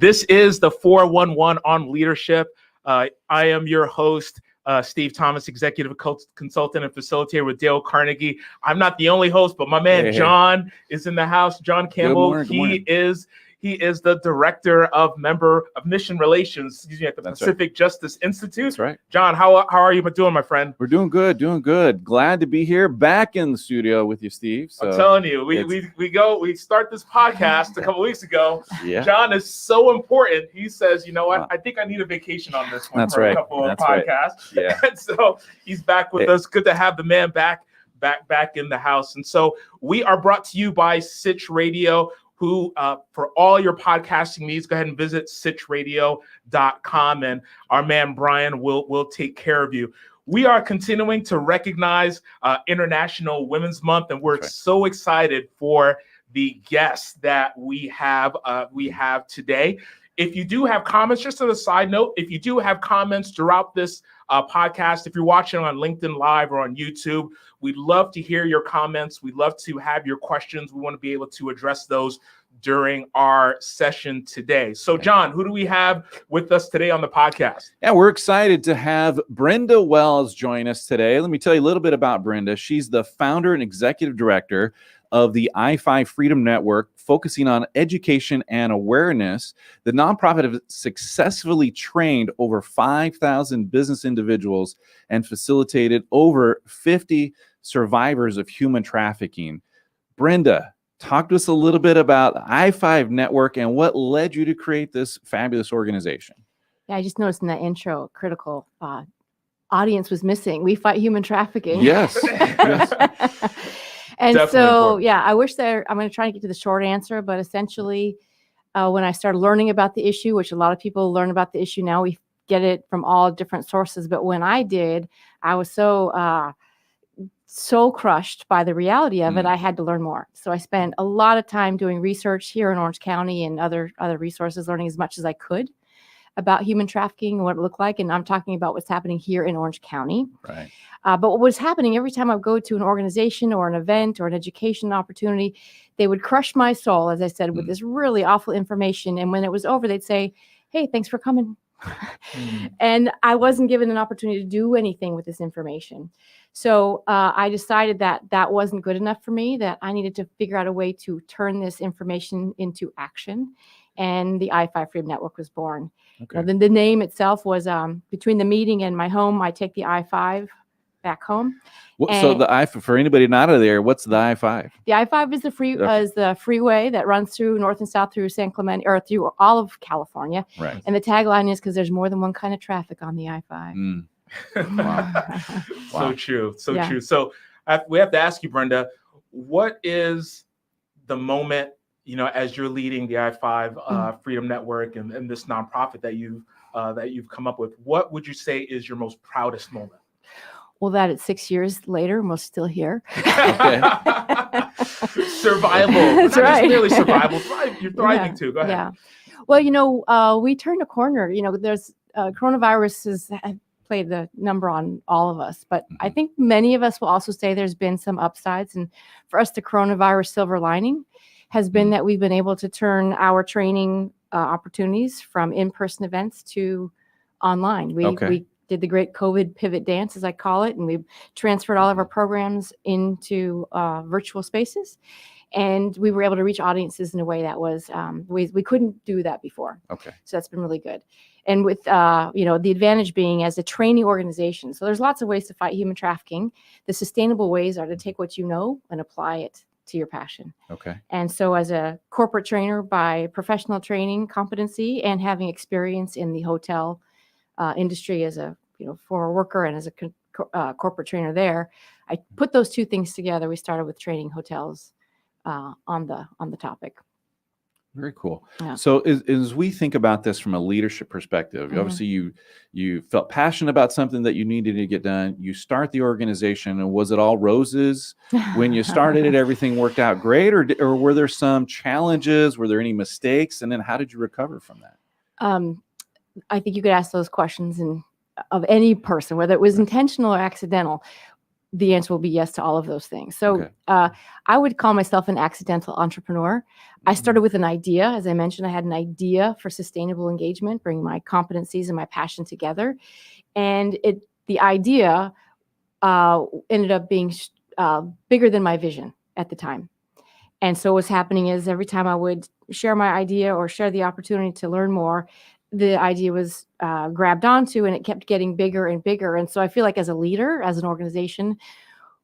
This is the 411 on leadership. I am your host, Steve Thomas, executive consultant and facilitator with Dale Carnegie. I'm not the only host, but my man John is in the house. John Campbell. Good morning. He is the director of mission relations, at the Pacific Justice Institute. That's right. John, how are you doing, my friend? We're doing good. Glad to be here back in the studio with you, Steve. So I'm telling you, we start this podcast a couple weeks ago. Yeah. John is so important. He says, you know what? I think I need a vacation on this one a couple of podcasts. Right. Yeah. And so he's back with us. Good to have the man back in the house. And so we are brought to you by Sitch Radio, who for all your podcasting needs, go ahead and visit sitchradio.com, and our man Brian will take care of you. We are continuing to recognize International Women's Month, and we're so excited for the guests that we have today. If you do have comments, just as a side note, if you do have comments throughout this podcast, if you're watching on LinkedIn Live or on YouTube, we'd love to hear your comments. We'd love to have your questions. We want to be able to address those during our session today. So, John, who do we have with us today on the podcast? Yeah, we're excited to have Brenda Wells join us today. Let me tell you a little bit about Brenda. She's the founder and executive director of the I-5 Freedom Network, focusing on education and awareness. The nonprofit has successfully trained over 5,000 business individuals and facilitated over 50 survivors of human trafficking. Brenda, talk to us a little bit about the I-5 Network and what led you to create this fabulous organization. Yeah, I just noticed in that intro, critical audience was missing. We fight human trafficking. Yes. And Definitely so, important. yeah, I'm going to try to get to the short answer, but essentially, when I started learning about the issue, which a lot of people learn about the issue now, we get it from all different sources. But when I did, I was so crushed by the reality of it, I had to learn more. So I spent a lot of time doing research here in Orange County and other resources, learning as much as I could about human trafficking and what it looked like. And I'm talking about what's happening here in Orange County. Right. But what was happening every time I would go to an organization or an event or an education opportunity, they would crush my soul, as I said, with this really awful information. And when it was over, they'd say, "Hey, thanks for coming." And I wasn't given an opportunity to do anything with this information. So I decided that wasn't good enough for me, that I needed to figure out a way to turn this information into action. And the I-5 Freedom Network was born. Okay. The name itself was between the meeting and my home, I take the I-5 back home. So the I-5, for anybody not out of there, what's the I-5? The I-5 is the freeway that runs through north and south through San Clemente, or through all of California. Right. And the tagline is because there's more than one kind of traffic on the I-5. So true. Yeah. True. So we have to ask you, Brenda, what is the moment, as you're leading the I-5 Freedom Network and this nonprofit that you've come up with, what would you say is your most proudest moment? Well, that it's 6 years later, we're still here. Survival. That's right. Not just merely survival. You're thriving too. Go ahead. Yeah. Well, we turned a corner. There's coronavirus has played the number on all of us, but I think many of us will also say there's been some upsides. And for us, the coronavirus silver lining has been that we've been able to turn our training opportunities from in-person events to online. We did the great COVID pivot dance, as I call it, and we transferred all of our programs into virtual spaces. And we were able to reach audiences in a way that was, we couldn't do that before. Okay. So that's been really good. And with, the advantage being as a training organization. So there's lots of ways to fight human trafficking. The sustainable ways are to take what you know and apply it to your passion. Okay. And so as a corporate trainer by professional training competency and having experience in the hotel industry as a former worker and as a corporate trainer there, I put those two things together. We started with training hotels on the topic. Very cool. Yeah. So as we think about this from a leadership perspective, obviously you felt passionate about something that you needed to get done. You start the organization, and was it all roses when you started it? Everything worked out great, or were there some challenges? Were there any mistakes? And then how did you recover from that? I think you could ask those questions of any person, whether it was intentional or accidental. The answer will be yes to all of those things. So I would call myself an accidental entrepreneur. I started with an idea. As I mentioned, I had an idea for sustainable engagement, bring my competencies and my passion together. And the idea ended up being bigger than my vision at the time. And so what's happening is every time I would share my idea or share the opportunity to learn more, the idea was grabbed onto, and it kept getting bigger and bigger. And so I feel like as a leader, as an organization,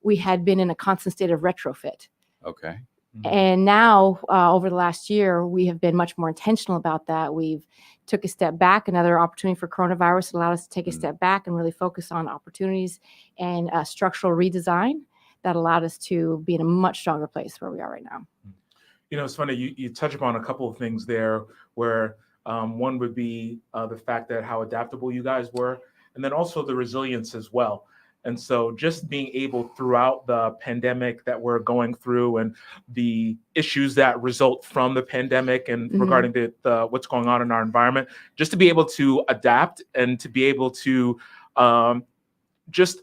we had been in a constant state of retrofit. Okay. And now, over the last year, we have been much more intentional about that. We've took a step back. Another opportunity for coronavirus allowed us to take a step back and really focus on opportunities and structural redesign that allowed us to be in a much stronger place where we are right now. You know, it's funny, you touch upon a couple of things there where one would be the fact that how adaptable you guys were, and then also the resilience as well. And so just being able throughout the pandemic that we're going through and the issues that result from the pandemic and regarding the what's going on in our environment, just to be able to adapt and to be able to just,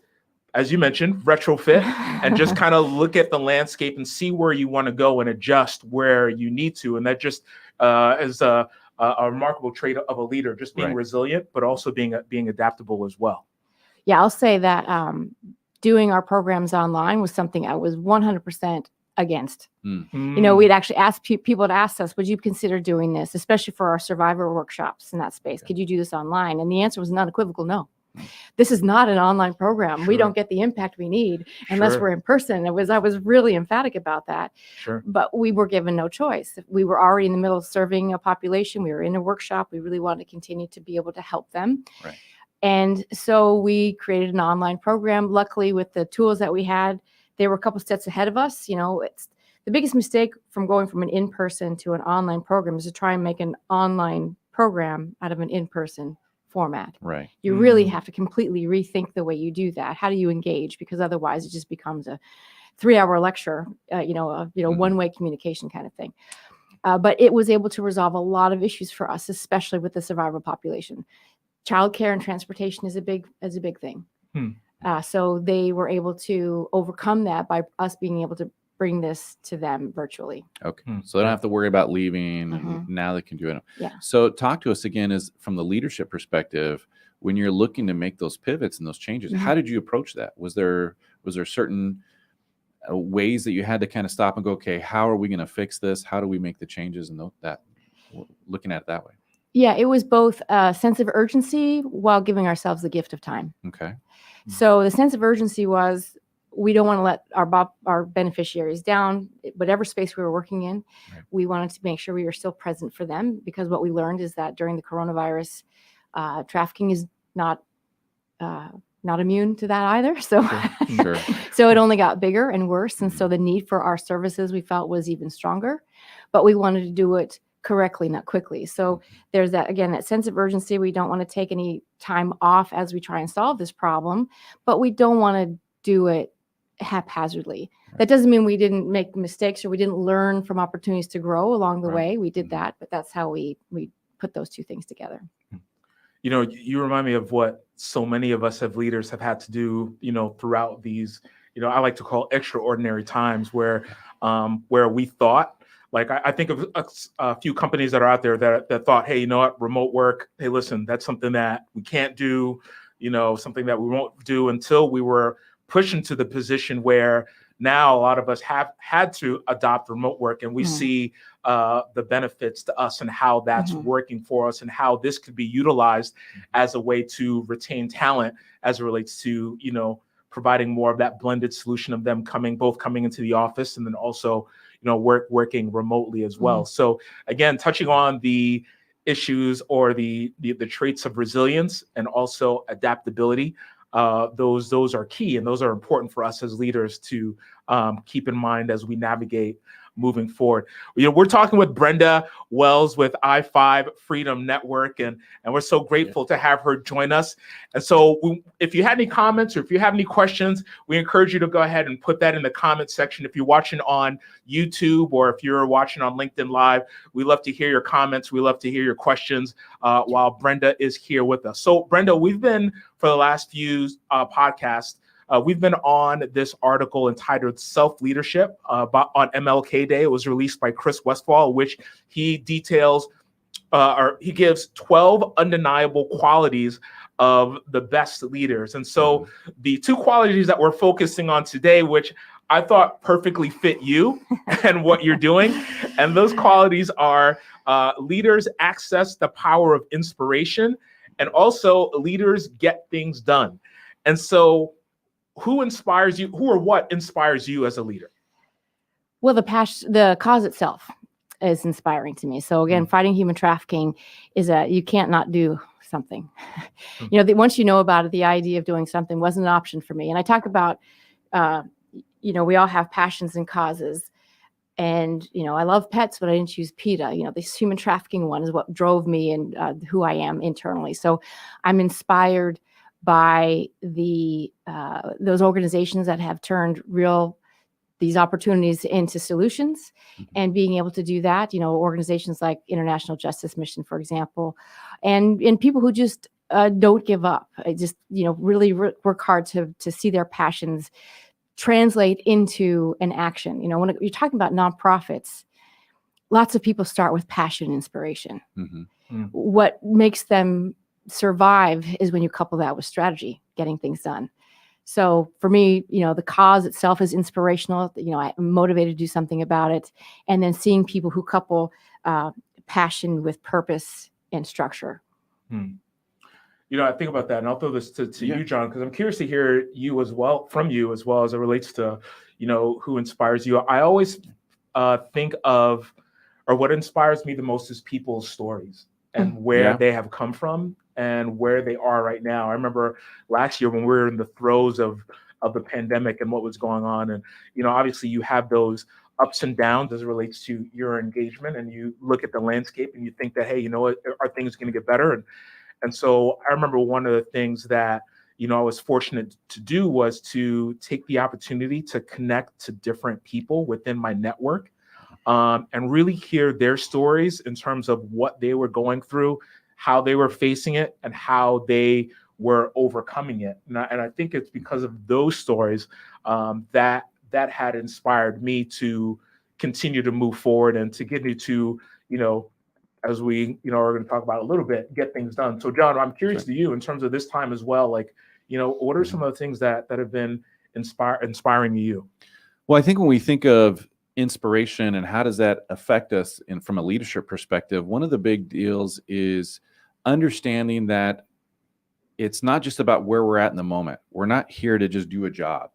as you mentioned, retrofit and just kind of look at the landscape and see where you want to go and adjust where you need to. And that just is a remarkable trait of a leader, just being resilient, but also being adaptable as well. Yeah, I'll say that doing our programs online was something I was 100% against. You know, we'd actually ask people to ask us, would you consider doing this, especially for our survivor workshops in that space? Could you do this online? And the answer was an unequivocal no. This is not an online program. Sure. We don't get the impact we need unless we're in person. I was really emphatic about that. But we were given no choice. We were already in the middle of serving a population. We were in a workshop. We really wanted to continue to be able to help them. And so we created an online program. Luckily, with the tools that we had, they were a couple steps ahead of us. You know, it's the biggest mistake from going from an in-person to an online program is to try and make an online program out of an in-person format. You really have to completely rethink the way you do that. How do you engage? Because otherwise it just becomes a 3-hour lecture, one-way communication kind of thing. But it was able to resolve a lot of issues for us, especially with the survivor population. Childcare and transportation is a big thing. So they were able to overcome that by us being able to bring this to them virtually. So they don't have to worry about leaving. And now they can do it. So talk to us again, is from the leadership perspective, when you're looking to make those pivots and those changes, how did you approach that? Was there certain ways that you had to kind of stop and go, okay, how are we going to fix this? How do we make the changes and that looking at it that way? Yeah, it was both a sense of urgency while giving ourselves the gift of time. So the sense of urgency was, we don't want to let our beneficiaries down, whatever space we were working in. We wanted to make sure we were still present for them, because what we learned is that during the coronavirus, trafficking is not immune to that either. So, so it only got bigger and worse. And so the need for our services we felt was even stronger, but we wanted to do it correctly, not quickly. So there's that, again, that sense of urgency. We don't want to take any time off as we try and solve this problem, but we don't want to do it haphazardly. That doesn't mean we didn't make mistakes or we didn't learn from opportunities to grow along the way. We did that, but that's how we put those two things together. You know, you remind me of what so many of us as leaders have had to do, you know, throughout these, you know, I like to call extraordinary times where we thought, like, I think of a few companies that are out there that thought, hey, you know what, remote work, hey, listen, that's something that we can't do, you know, something that we won't do, until we were pushed into the position where now a lot of us have had to adopt remote work, and we see the benefits to us and how that's working for us and how this could be utilized as a way to retain talent as it relates to, you know, providing more of that blended solution of them coming into the office and then also, you know, working remotely as well. So again, touching on the issues or the traits of resilience and also adaptability, those are key, and those are important for us as leaders to keep in mind as we navigate moving forward. You know, we're talking with Brenda Wells with I5 Freedom Network, and we're so grateful to have her join us. And so if you had any comments or if you have any questions, we encourage you to go ahead and put that in the comment section. If you're watching on YouTube or if you're watching on LinkedIn Live, we love to hear your comments. We love to hear your questions while Brenda is here with us. So Brenda, we've been, for the last few podcasts, we've been on this article entitled Self-Leadership on MLK Day. It was released by Chris Westfall, which he details or he gives 12 undeniable qualities of the best leaders. And so the two qualities that we're focusing on today, which I thought perfectly fit you and what you're doing, and those qualities are leaders access the power of inspiration, and also leaders get things done. And so who inspires you? Who or what inspires you as a leader? Well, the cause itself is inspiring to me. So again, fighting human trafficking is you can't not do something. Once you know about it, the idea of doing something wasn't an option for me. And I talk about, we all have passions and causes. And, I love pets, but I didn't choose PETA. This human trafficking one is what drove me and who I am internally. So I'm inspired by those organizations that have turned these opportunities into solutions, and being able to do that, organizations like International Justice Mission, for example, and people who just don't give up. I just, really work hard to see their passions translate into an action. When you're talking about nonprofits, lots of people start with passion and inspiration. What makes them survive is when you couple that with strategy, getting things done. So for me, the cause itself is inspirational. I'm motivated to do something about it. And then seeing people who couple passion with purpose and structure. I think about that, and I'll throw this to you, John, because I'm curious to hear from you as well as it relates to, who inspires you. I always think of, or what inspires me the most is people's stories and where they have come from and where they are right now. I remember last year when we were in the throes of the pandemic and what was going on. And, obviously you have those ups and downs as it relates to your engagement, and you look at the landscape and you think that, hey, are things going to get better? And so I remember one of the things that, I was fortunate to do was to take the opportunity to connect to different people within my network, and really hear their stories in terms of what they were going through, how they were facing it, and how they were overcoming it. And I think it's because of those stories that had inspired me to continue to move forward and to get me to, as we, are going to talk about a little bit, get things done. So John, I'm curious to you in terms of this time as well, like, what are some of the things that have been inspiring to you? Well, I think when we think of inspiration and how does that affect us from a leadership perspective, one of the big deals is understanding that it's not just about where we're at in the moment. We're not here to just do a job,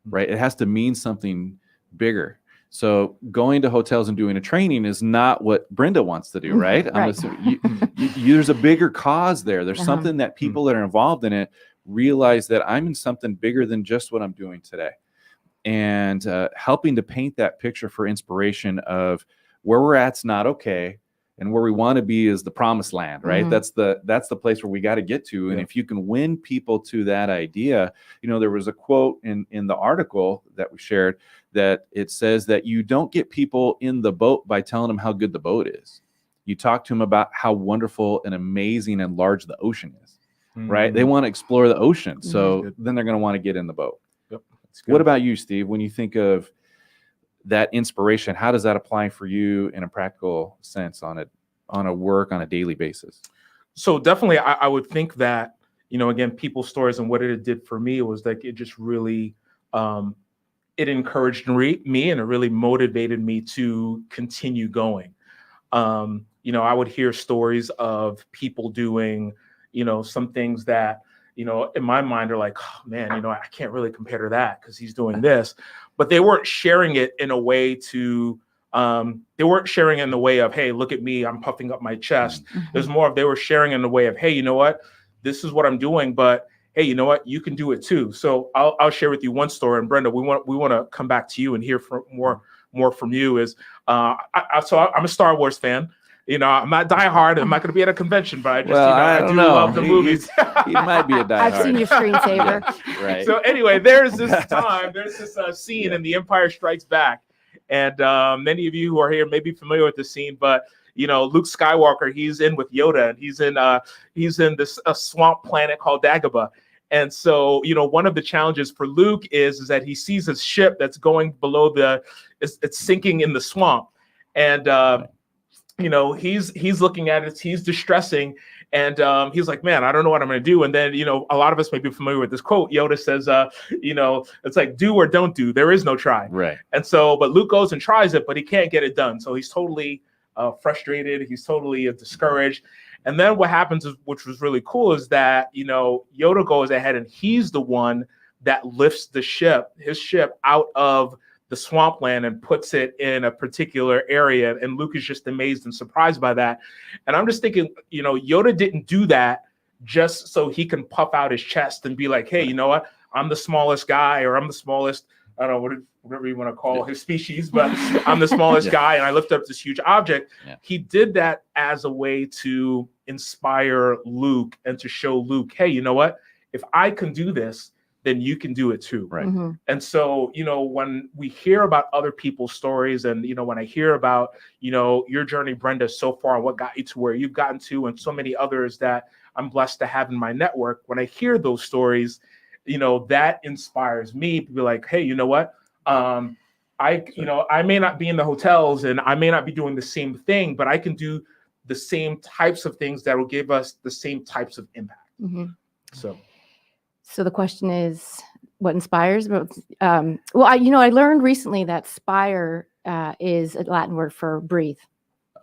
right? It has to mean something bigger. So going to hotels and doing a training is not what Brenda wants to do, right? Right. There's a bigger cause there. There's something that people that are involved in it realize that I'm in something bigger than just what I'm doing today. And helping to paint that picture for inspiration of where we're at's not okay, and where we want to be is the promised land, right? That's the place where we got to get to. And if you can win people to that idea, there was a quote in the article that we shared that it says that you don't get people in the boat by telling them how good the boat is. You talk to them about how wonderful and amazing and large the ocean is, right? They want to explore the ocean. So then they're going to want to get in the boat. Yep. What about you, Steve? When you think of that inspiration, how does that apply for you in a practical sense on a daily basis? So definitely, I would think that, again, people's stories and what it did for me was like, it just really, it encouraged me and it really motivated me to continue going. I would hear stories of people doing, some things that, in my mind are like, oh, man, I can't really compare to that because he's doing this, but they weren't sharing it in a way to, they weren't sharing in the way of, hey, look at me, I'm puffing up my chest. There's more of, they were sharing in the way of, hey, you know what, this is what I'm doing, but hey, you know what, you can do it too. So I'll share with you one story, and Brenda, we want to come back to you and hear from more from you. Is so I'm a Star Wars fan. I'm not diehard. I'm not going to be at a convention, but I just, I do love the movies. He might be a diehard. I've seen your screensaver. Right. So anyway, there's this scene in The Empire Strikes Back, and many of you who are here may be familiar with the scene, but Luke Skywalker, he's in with Yoda, and he's in this swamp planet called Dagobah, And so, one of the challenges for Luke is that he sees his ship that's going below it's sinking in the swamp. And, he's looking at it, he's distressing. And he's like, man, I don't know what I'm going to do. And then, a lot of us may be familiar with this quote. Yoda says, it's like, do or don't do. There is no try. Right. And so, but Luke goes and tries it, but he can't get it done. So he's totally frustrated. He's totally discouraged. And then what happens, which was really cool, is that, Yoda goes ahead and he's the one that lifts his ship out of the swampland and puts it in a particular area. And Luke is just amazed and surprised by that. And I'm just thinking, Yoda didn't do that just so he can puff out his chest and be like, hey, you know what? I'm the smallest guy, or I'm the smallest, I don't know, whatever you want to call his species, but I'm the smallest guy and I lift up this huge object. Yeah. He did that as a way to inspire Luke and to show Luke, hey, you know what? If I can do this, then you can do it too. Right. Mm-hmm. And so, when we hear about other people's stories and, when I hear about, your journey, Brenda, so far, what got you to where you've gotten to, and so many others that I'm blessed to have in my network, when I hear those stories, that inspires me to be like, hey, you know what? I may not be in the hotels and I may not be doing the same thing, but I can do the same types of things that will give us the same types of impact. Mm-hmm. So the question is, what inspires? I learned recently that spire is a Latin word for breathe.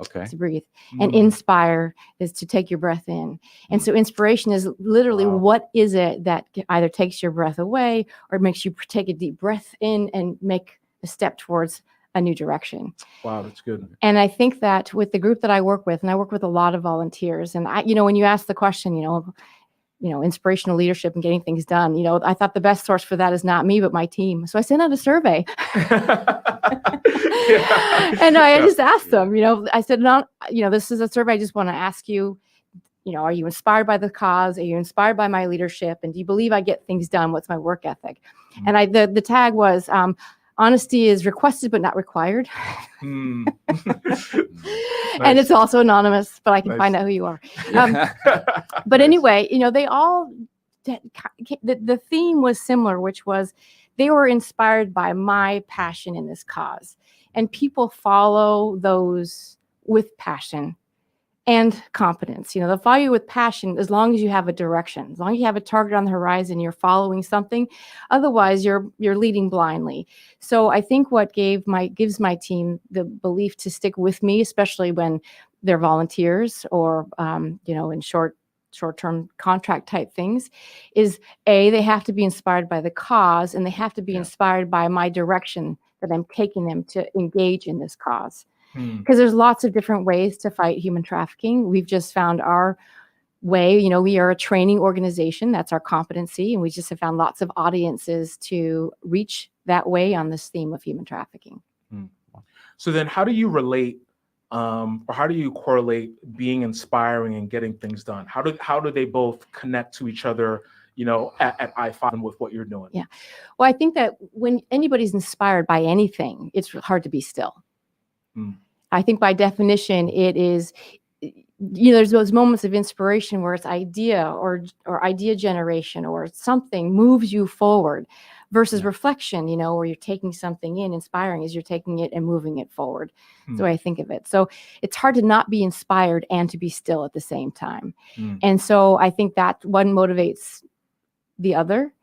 Okay. To breathe. And inspire is to take your breath in. And so inspiration is literally what is it that either takes your breath away or makes you take a deep breath in and make a step towards a new direction. Wow, that's good. And I think that with the group that I work with, and I work with a lot of volunteers, and when you ask the question, inspirational leadership and getting things done, I thought the best source for that is not me, but my team. So I sent out a survey. And I just asked them, I said, no, this is a survey. I just want to ask you, are you inspired by the cause? Are you inspired by my leadership? And do you believe I get things done? What's my work ethic? Mm-hmm. And the tag was, honesty is requested, but not required. Nice. And it's also anonymous, but I can find out who you are. But anyway, they all, the theme was similar, which was they were inspired by my passion in this cause. And people follow those with passion and competence. They'll follow you with passion as long as you have a direction, as long as you have a target on the horizon, you're following something. Otherwise, you're leading blindly. So I think what gives my team the belief to stick with me, especially when they're volunteers or in short-term contract type things, is they have to be inspired by the cause, and they have to be inspired by my direction that I'm taking them to engage in this cause. Because there's lots of different ways to fight human trafficking. We've just found our way. We are a training organization. That's our competency. And we just have found lots of audiences to reach that way on this theme of human trafficking. So then how do you relate or how do you correlate being inspiring and getting things done? How do they both connect to each other, at I5 and with what you're doing? Yeah. Well, I think that when anybody's inspired by anything, it's hard to be still. I think by definition, it is, there's those moments of inspiration where it's idea or idea generation or something moves you forward versus reflection, where you're taking something in. Inspiring is you're taking it and moving it forward. That's the way I think of it. So it's hard to not be inspired and to be still at the same time. And so I think that one motivates the other.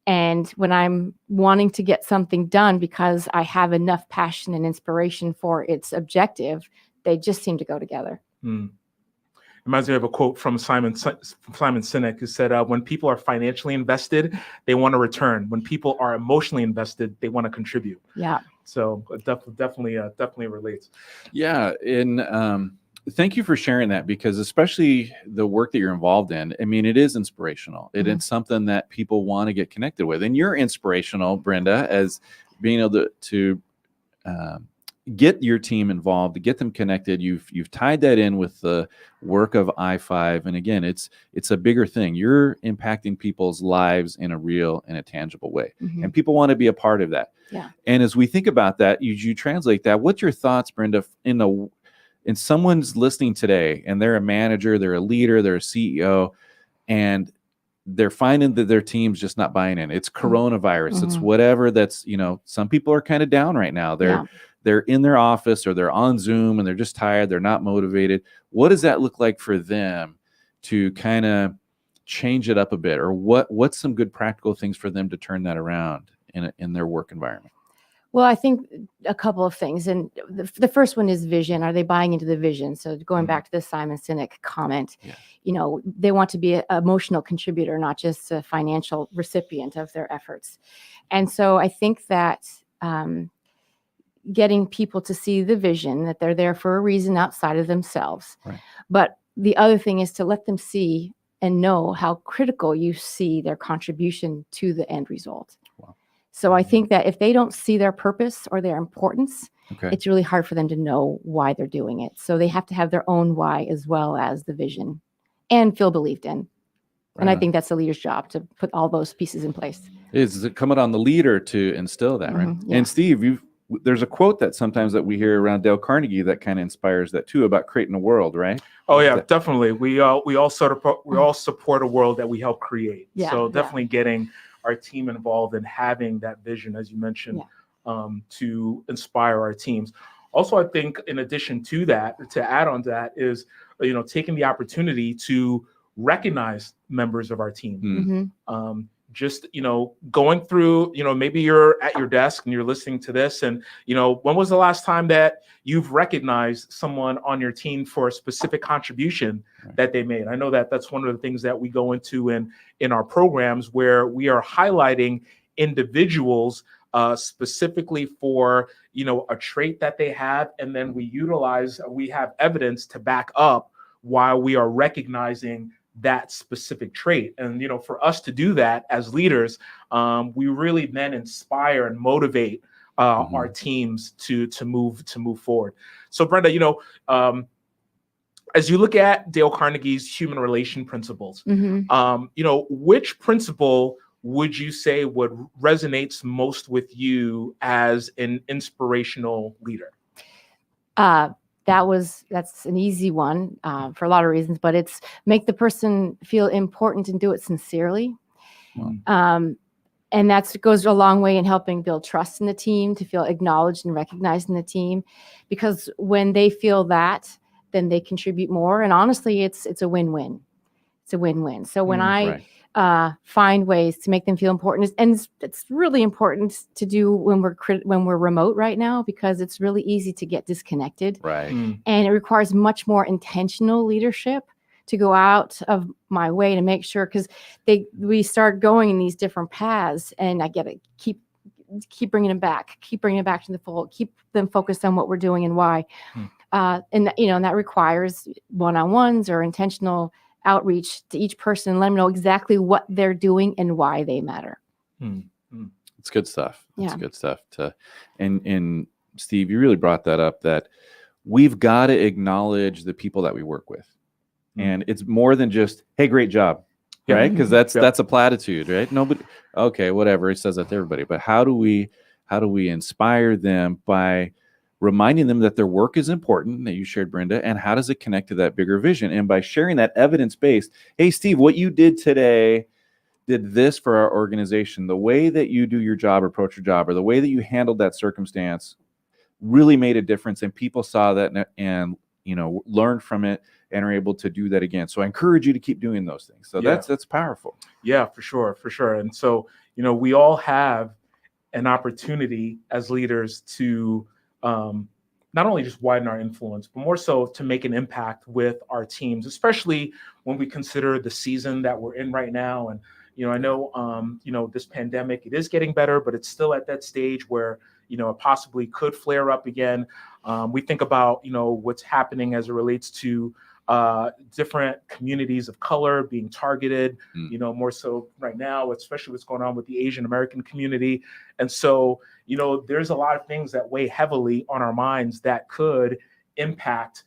And when I'm wanting to get something done because I have enough passion and inspiration for its objective, they just seem to go together. Reminds me of a quote from Simon Sinek, who said, when people are financially invested, they want to return. When people are emotionally invested, they want to contribute. Yeah. So it definitely relates. Yeah. And thank you for sharing that, because especially the work that you're involved in, I mean, it is inspirational. It's something that people want to get connected with. And you're inspirational, Brenda, as being able to get your team involved, to get them connected. You've tied that in with the work of I5. And again, it's a bigger thing. You're impacting people's lives in a real and a tangible way. And people want to be a part of that. Yeah. And as we think about that, you translate that. What's your thoughts, Brenda, in someone's listening today and they're a manager, they're a leader, they're a CEO, and they're finding that their team's just not buying in. It's coronavirus. It's whatever that's, some people are kind of down right now. They're in their office or they're on Zoom and they're just tired. They're not motivated. What does that look like for them to kind of change it up a bit? Or what's some good practical things for them to turn that around in their work environment? Well, I think a couple of things. And the first one is vision. Are they buying into the vision? So going back to the Simon Sinek comment, they want to be an emotional contributor, not just a financial recipient of their efforts. And so I think that getting people to see the vision, that they're there for a reason outside of themselves. Right. But the other thing is to let them see and know how critical you see their contribution to the end result. Wow. So I think that if they don't see their purpose or their importance, it's really hard for them to know why they're doing it. So they have to have their own why as well as the vision and feel believed in. Right. And I think that's the leader's job to put all those pieces in place. Is it coming on the leader to instill that, right? Yeah. And Steve, there's a quote that sometimes that we hear around Dale Carnegie that kind of inspires that too, about creating a world, right? Oh yeah, definitely. We all support a world that we help create. Yeah, so definitely getting our team involved and having that vision, as you mentioned, to inspire our teams. Also, I think in addition to that, to add on to that is, taking the opportunity to recognize members of our team. Just, going through, maybe you're at your desk and you're listening to this and, when was the last time that you've recognized someone on your team for a specific contribution that they made? I know that that's one of the things that we go into in our programs, where we are highlighting individuals specifically for, a trait that they have. And then we have evidence to back up why we are recognizing that specific trait. And, for us to do that as leaders, we really then inspire and motivate our teams to move forward. So Brenda, as you look at Dale Carnegie's human relation principles, which principle would you say would resonates most with you as an inspirational leader? That's an easy one for a lot of reasons, but it's make the person feel important and do it sincerely. Wow. And that goes a long way in helping build trust in the team, to feel acknowledged and recognized in the team, because when they feel that, then they contribute more. And honestly, it's a win-win. It's a win-win. So when I find ways to make them feel important, and it's really important to do when we're remote right now, because it's really easy to get disconnected. Right. And it requires much more intentional leadership to go out of my way to make sure, because we start going in these different paths, and I get to keep bringing them back to the fold, keep them focused on what we're doing and why. And that requires one-on-ones or intentional outreach to each person, let them know exactly what they're doing and why they matter. It's good stuff. It's good stuff. And Steve, you really brought that up, that we've got to acknowledge the people that we work with. And it's more than just, hey, great job, right? Because that's a platitude, right? Nobody, okay, whatever, it says that to everybody. But how do we inspire them by reminding them that their work is important, that you shared, Brenda, and how does it connect to that bigger vision? And by sharing that evidence-based, hey, Steve, what you did today did this for our organization. The way that you do your job, approach your job, or the way that you handled that circumstance really made a difference, and people saw that and learned from it and are able to do that again. So I encourage you to keep doing those things. So that's powerful. Yeah, for sure. And so, we all have an opportunity as leaders to not only just widen our influence, but more so to make an impact with our teams, especially when we consider the season that we're in right now. And, I know, this pandemic, it is getting better, but it's still at that stage where, it possibly could flare up again. We think about, what's happening as it relates to different communities of color being targeted, more so right now, especially what's going on with the Asian American community. And so, there's a lot of things that weigh heavily on our minds that could impact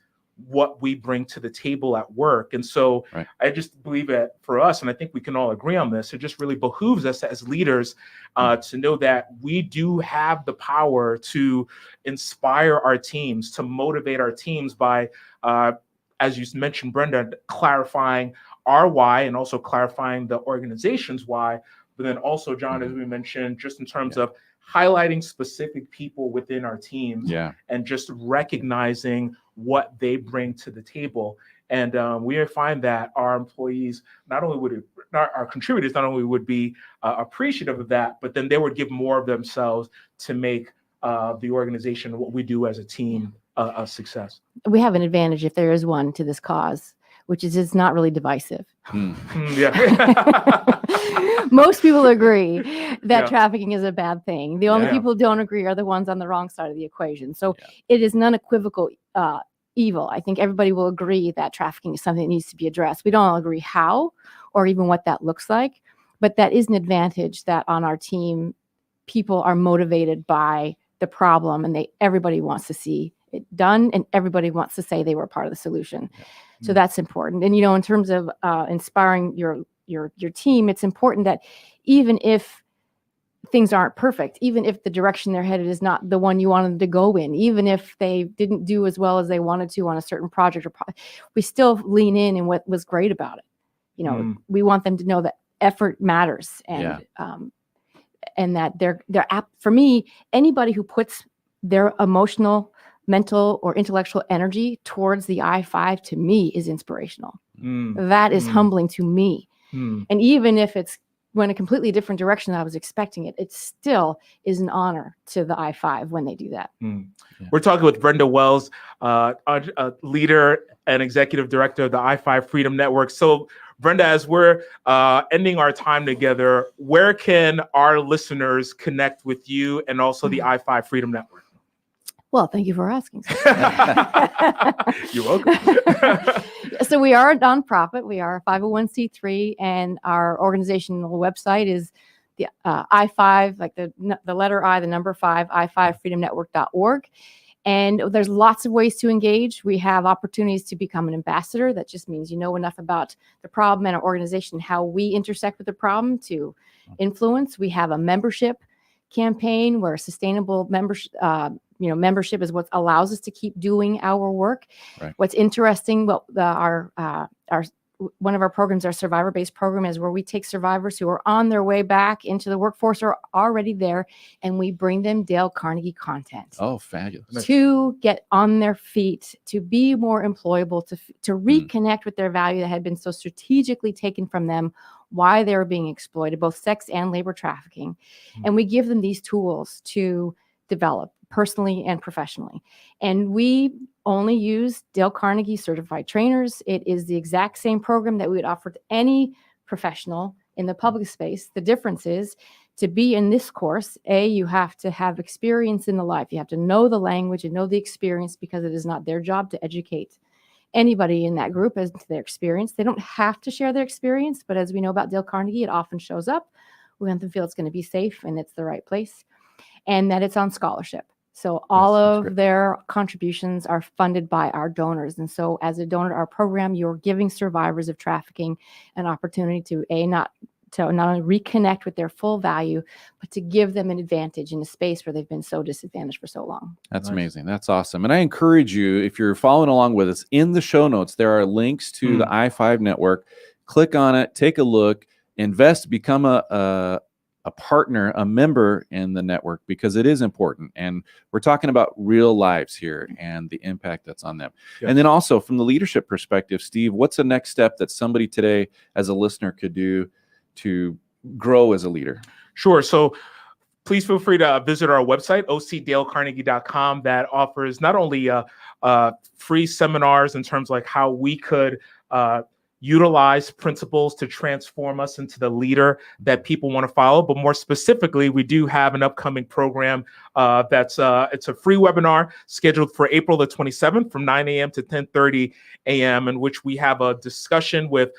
what we bring to the table at work. And so I just believe that for us, and I think we can all agree on this, it just really behooves us as leaders to know that we do have the power to inspire our teams, to motivate our teams by, as you mentioned, Brenda, clarifying our why and also clarifying the organization's why. But then also, John, as we mentioned, just in terms of highlighting specific people within our teams and just recognizing what they bring to the table. And we find that our employees our contributors not only would be appreciative of that, but then they would give more of themselves to make the organization, what we do as a team, a success. We have an advantage, if there is one, to this cause, which is it's not really divisive. Most people agree that trafficking is a bad thing. The only people who don't agree are the ones on the wrong side of the equation. So it is an unequivocal evil. I think everybody will agree that trafficking is something that needs to be addressed. We don't all agree how or even what that looks like, but that is an advantage that on our team, people are motivated by the problem and everybody wants to see it done and everybody wants to say they were part of the solution. So that's important. And, in terms of inspiring your team, it's important that even if things aren't perfect, even if the direction they're headed is not the one you want them to go in, even if they didn't do as well as they wanted to on a certain project, we still lean in what was great about it. We want them to know that effort matters and that for me, anybody who puts their emotional, mental, or intellectual energy towards the I-5 to me is inspirational. That is humbling to me. And even if it's went a completely different direction than I was expecting it still is an honor to the I-5 when they do that. We're talking with Brenda Wells, a leader and executive director of the I-5 Freedom Network. So Brenda, as we're ending our time together, where can our listeners connect with you and also the I-5 Freedom Network? Well, thank you for asking. You're welcome. So we are a nonprofit. We are a 501c3, and our organizational website is the I-5, like the letter I, the number 5, i5freedomnetwork.org. And there's lots of ways to engage. We have opportunities to become an ambassador. That just means you know enough about the problem and our organization, how we intersect with the problem to influence. We have a membership campaign where sustainable membership is what allows us to keep doing our work. Right. What's interesting, one of our programs, our survivor-based program, is where we take survivors who are on their way back into the workforce or already there, and we bring them Dale Carnegie content. Oh, fabulous. To get on their feet, to be more employable, to reconnect with their value that had been so strategically taken from them, why they were being exploited, both sex and labor trafficking. And we give them these tools to develop personally and professionally. And we only use Dale Carnegie certified trainers. It is the exact same program that we would offer to any professional in the public space. The difference is, to be in this course, you have to have experience in the life. You have to know the language and know the experience, because it is not their job to educate anybody in that group as to their experience. They don't have to share their experience, but as we know about Dale Carnegie, it often shows up. We want them to feel it's going to be safe and it's the right place, and that it's on scholarship. So all of their contributions are funded by our donors. And so as a donor to our program, you're giving survivors of trafficking an opportunity to not only reconnect with their full value, but to give them an advantage in a space where they've been so disadvantaged for so long. That's amazing. That's awesome. And I encourage you, if you're following along with us, in the show notes, there are links to the I-5 network. Click on it, take a look, invest, become a partner, a member in the network, because it is important. And we're talking about real lives here and the impact that's on them. Yes. And then also from the leadership perspective, Steve, what's the next step that somebody today as a listener could do to grow as a leader? Sure. So please feel free to visit our website, ocdalecarnegie.com, that offers not only free seminars in terms of like how we could utilize principles to transform us into the leader that people want to follow. But more specifically, we do have an upcoming program it's a free webinar scheduled for April the 27th from 9 a.m. to 10:30 a.m. in which we have a discussion with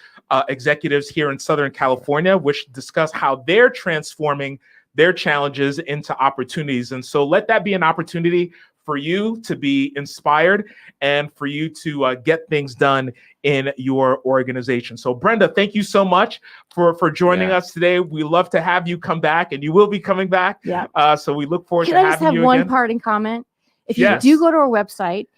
executives here in Southern California, which discuss how they're transforming their challenges into opportunities. And so let that be an opportunity for you to be inspired and for you to get things done in your organization. So Brenda, thank you so much for joining us today. We love to have you come back, and you will be coming back. Yeah. So we look forward to having you again. Can I just have one parting comment? If you do go to our website,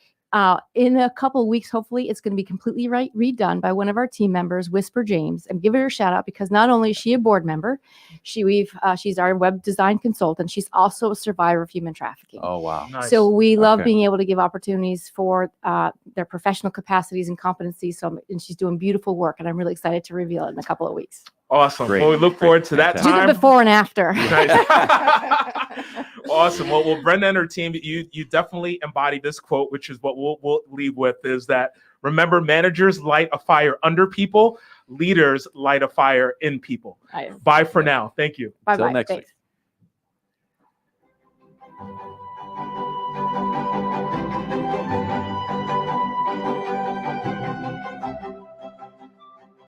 In a couple of weeks, hopefully, it's going to be completely redone by one of our team members, Whisper James, and give her a shout out because not only is she a board member, she's our web design consultant. She's also a survivor of human trafficking. Oh, wow. Nice. So we love Okay. being able to give opportunities for their professional capacities and competencies. So, and she's doing beautiful work, and I'm really excited to reveal it in a couple of weeks. Awesome. Great. Well, we look forward to that Fantastic. Do time. the before and after. Nice. Awesome. Well, Brenda and her team, you definitely embody this quote, which is what we'll leave with, is that remember, managers light a fire under people, leaders light a fire in people. Bye for now. Thank you. Bye-bye. next week. Thanks.